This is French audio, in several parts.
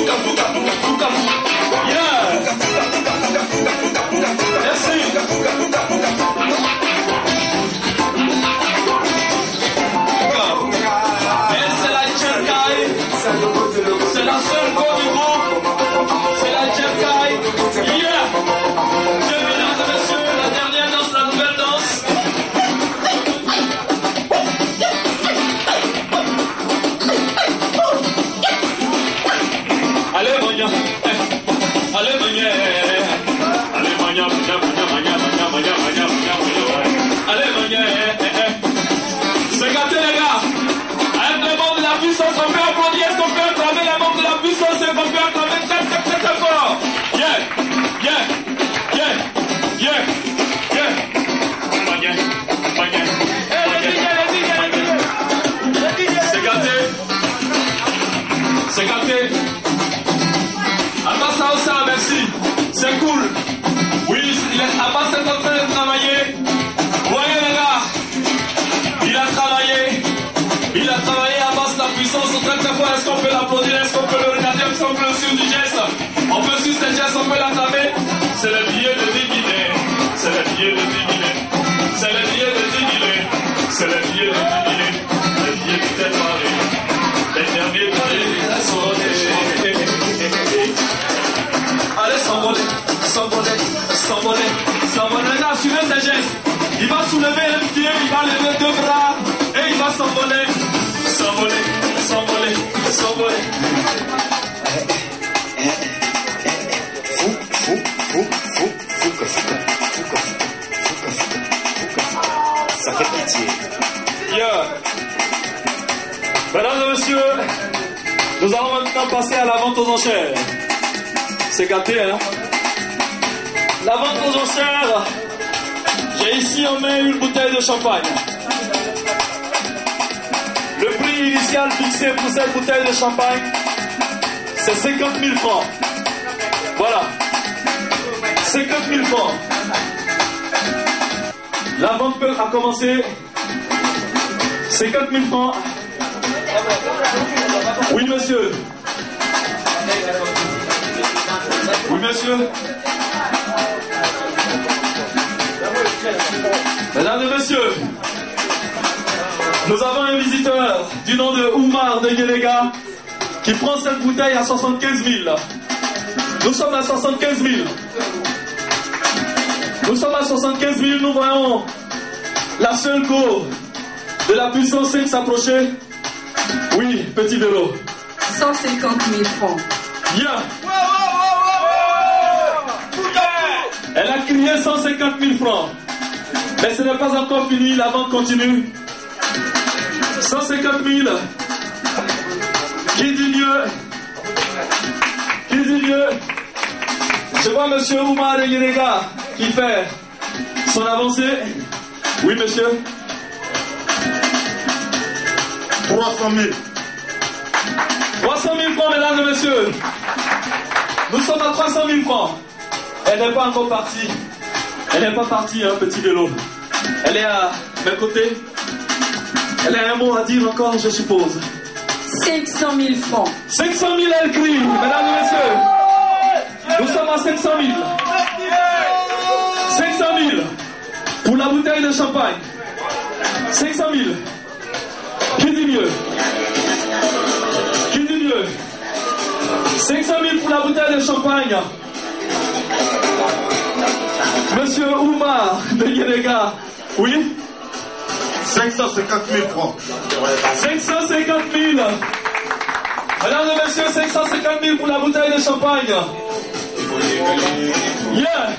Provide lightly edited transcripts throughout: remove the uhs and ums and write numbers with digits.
Fuka, fuka, fuka, fuka, fuka. Yeah. Merci. Elle, c'est la Tcherkai. C'est la seule go du groupe. C'est la Tcherkai. Yeah. Mesdames et messieurs, la dernière danse, la nouvelle danse. Allez, Mania. Allez, Mania. Allez, Mania, Mania, Mania, Mania, Mania, Mania, Mania, Mania. Allez, Mania. C'est gâté, les gars. Avec les membres de la puissance, on peut applaudir. Est-ce qu'on peut acclamer les membres de la puissance? Est-ce qu'on peut acclamer très, très, très, très fort? Yeah, yeah, yeah, yeah, yeah. Mania, Mania. C'est gâté. C'est gâté. Abbas Aoussa, merci. C'est cool. Oui, Abbas est en train de travailler. Voyez les gars. Il a travaillé. Il a travaillé Abbas la puissance. Très très fort. Est-ce qu'on peut l'applaudir? Est-ce qu'on peut le regarder? Est-ce qu'on peut le suivre du geste? On peut suivre ce geste, on peut l'acclamer. C'est le billet de 10 000. C'est le billet de 10 000. C'est le billet de 10 000. C'est le billet de 10 000. Le billet de tête paré. Les derniers billets sont allez, s'envoler, s'envoler, s'envoler, s'envoler. Là, suivez ces gestes. Il va soulever un pied, il va lever deux bras et il va s'envoler, s'envoler, s'envoler, s'envoler. Ça fait pitié. Yeah. Mesdames et messieurs, nous allons maintenant passer à la vente aux enchères. C'est gâté, hein? La vente aux enchères. J'ai ici en main une bouteille de champagne. Le prix initial fixé pour cette bouteille de champagne, c'est 50 000 francs. Voilà. 50 000 francs. La vente a commencé. 50 000 francs. Oui, monsieur. Oui, monsieur. Mesdames et messieurs, nous avons un visiteur du nom de Oumar de Yelega qui prend cette bouteille à 75 000. Nous sommes à 75 000. Nous sommes à 75 000. Nous voyons la seule go de la puissance 5 s'approcher. Oui, petit vélo. 150 000 francs. Yeah. Elle a crié 150 000 francs. Mais ce n'est pas encore fini, la vente continue. 150 000. Qui dit mieux? Qui dit mieux? Je vois monsieur Oumar de Yelega qui fait son avancée. Oui, monsieur. 300 000. 300 000 francs, mesdames et messieurs. Nous sommes à 300 000 francs. Elle n'est pas encore partie. Elle n'est pas partie, hein, petit vélo. Elle est à mes côtés. Elle a un mot à dire encore, je suppose. 500 000 francs. 500 000, elle crie, mesdames et messieurs. Nous sommes à 500 000. 500 000 pour la bouteille de champagne. 500 000. Qui dit mieux? Qui dit mieux? 500 000 pour la bouteille de champagne. Monsieur Oumar de Yelega. Oui? 550 000 francs. 550 000. Mesdames et messieurs, 550 000 pour la bouteille de champagne. Yeah.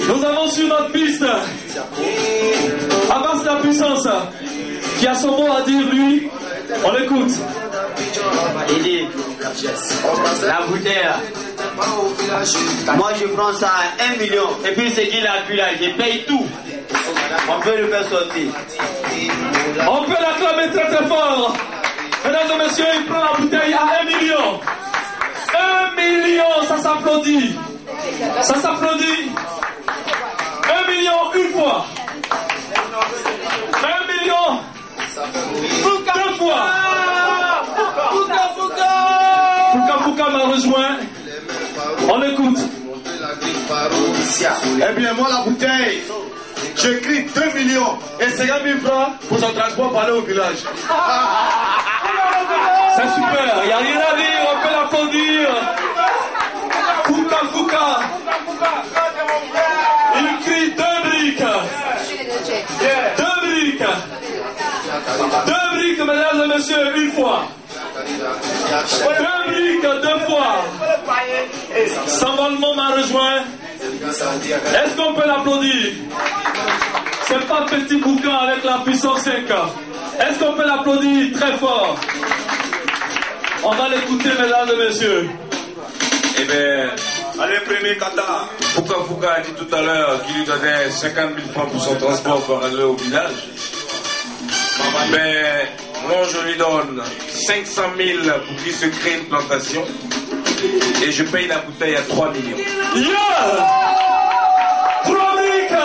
Nous avons sur notre piste Abbas la puissance qui a son mot à dire, lui. On l'écoute. Il dit, la bouteille, moi je prends ça à 1 million, et puis ce qu'il a pu là, je paye tout. On peut le faire sortir. On peut l'acclamer très très fort. Mesdames et messieurs, il prend la bouteille à 1 million. 1 million, ça s'applaudit. Ça s'applaudit. 1 million une fois. 1 million deux fois. Fouka m'a rejoint. On écoute. Eh bien, moi, la bouteille, j'écris 2 millions et 50 000 francs pour son transport pour aller au village. C'est super, il n'y a rien à dire, on peut l'applaudir. Fouka. Il crie 2 briques. 2 briques. 2 briques, mesdames et messieurs, une fois. 2 briques, 2 fois. S'envolement m'a rejoint. Est-ce qu'on peut l'applaudir? C'est pas petit boucan avec la puissance 5. Est-ce qu'on peut l'applaudir très fort? On va l'écouter, mesdames et messieurs. Eh bien, allez, premier kata. Fouka a dit tout à l'heure qu'il lui donnait 50 000 francs pour son transport pour aller au village. Mais moi, je lui donne 500 000 pour qu'il se crée une plantation. Et je paye la bouteille à 3 millions. Yeah! 3 briques!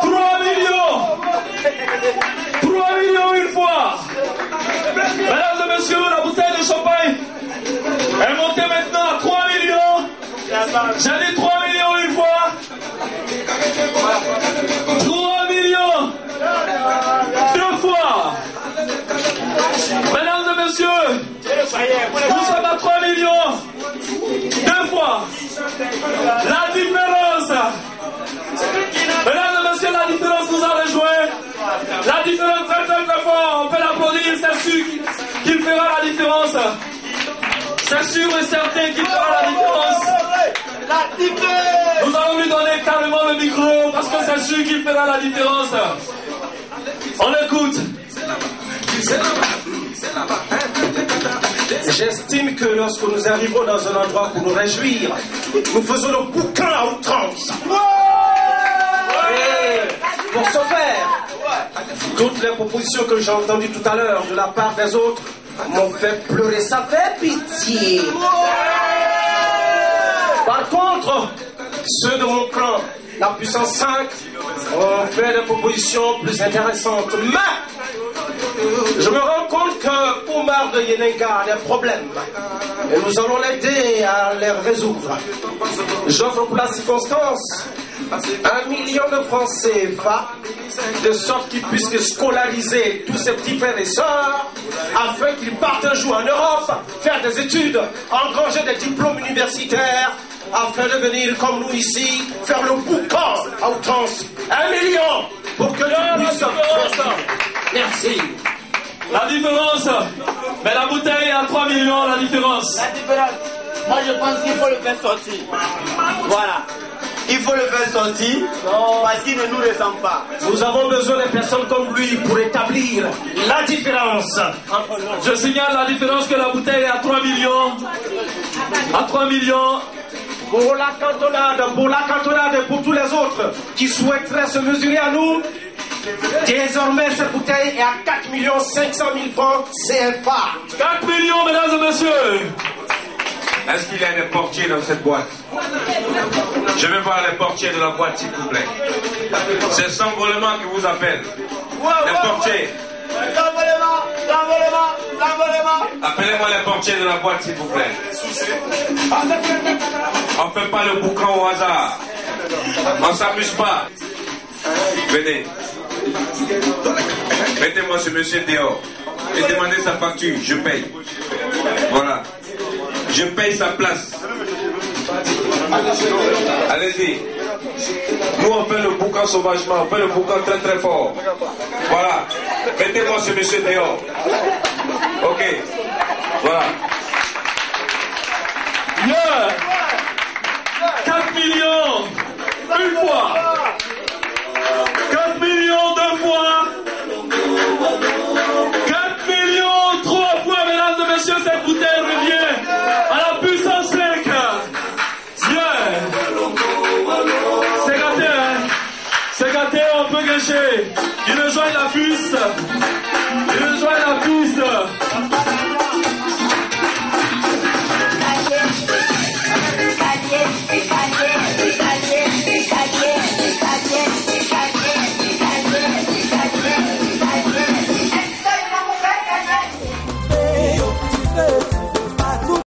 3 millions! 3 millions une fois! Mesdames et messieurs, la bouteille de champagne est montée maintenant à 3 millions. J'ai dit 3 millions une fois. 3 millions 2 fois. Mesdames et messieurs, nous sommes à 3 millions 2 fois. La différence. Mesdames et messieurs, la différence nous a rejoint. La différence très fort. On peut l'applaudir, c'est sûr qu'il fera la différence. C'est sûr et certain qu'il fera la différence. Nous allons lui donner carrément le micro parce que c'est sûr qu'il fera la différence. On écoute. J'estime que lorsque nous arrivons dans un endroit pour nous réjouir, nous faisons le boucan à outrance. Et pour ce faire, toutes les propositions que j'ai entendues tout à l'heure de la part des autres m'ont fait pleurer. Ça fait pitié. Par contre, ceux de mon clan, la puissance 5, ont fait des propositions plus intéressantes. Mais je me rends compte que Oumar de Yenenga a des problèmes et nous allons l'aider à les résoudre. J'offre pour la circonstance 1 million de francs CFA de sorte qu'ils puissent scolariser tous ses petits frères et sœurs afin qu'ils partent un jour en Europe, faire des études, engranger des diplômes universitaires afin de venir comme nous ici faire le boucan à outrance. 1 million pour que nous puissions faire. Merci. La différence. Mais la bouteille à 3 millions, la différence. La différence. Moi, je pense qu'il faut le faire sortir. Voilà. Il faut le faire sortir parce qu'il ne nous ressemble pas. Nous avons besoin de personnes comme lui pour établir la différence. Je signale la différence que la bouteille est à 3 millions. À 3 millions. Pour la cantonade et pour tous les autres qui souhaiteraient se mesurer à nous, désormais cette bouteille est à 4 500 000 francs CFA. 4 millions, mesdames et messieurs. Est-ce qu'il y a des portiers dans cette boîte? Je vais voir les portiers de la boîte, s'il vous plaît. C'est Sambolement qui vous appelle. Les portiers. Appelez-moi les portiers de la boîte, s'il vous plaît. On ne fait pas le boucan au hasard. On ne s'amuse pas. Venez. Mettez-moi ce monsieur dehors. Et demandez sa facture. Je paye. Voilà. Je paye sa place. Allez-y. Nous, on fait le boucan sauvagement. On fait le boucan très très fort. Voilà. Mettez-moi ce monsieur dehors. Ok. Voilà. Yeah. 4 millions. Une fois. 4 millions deux fois.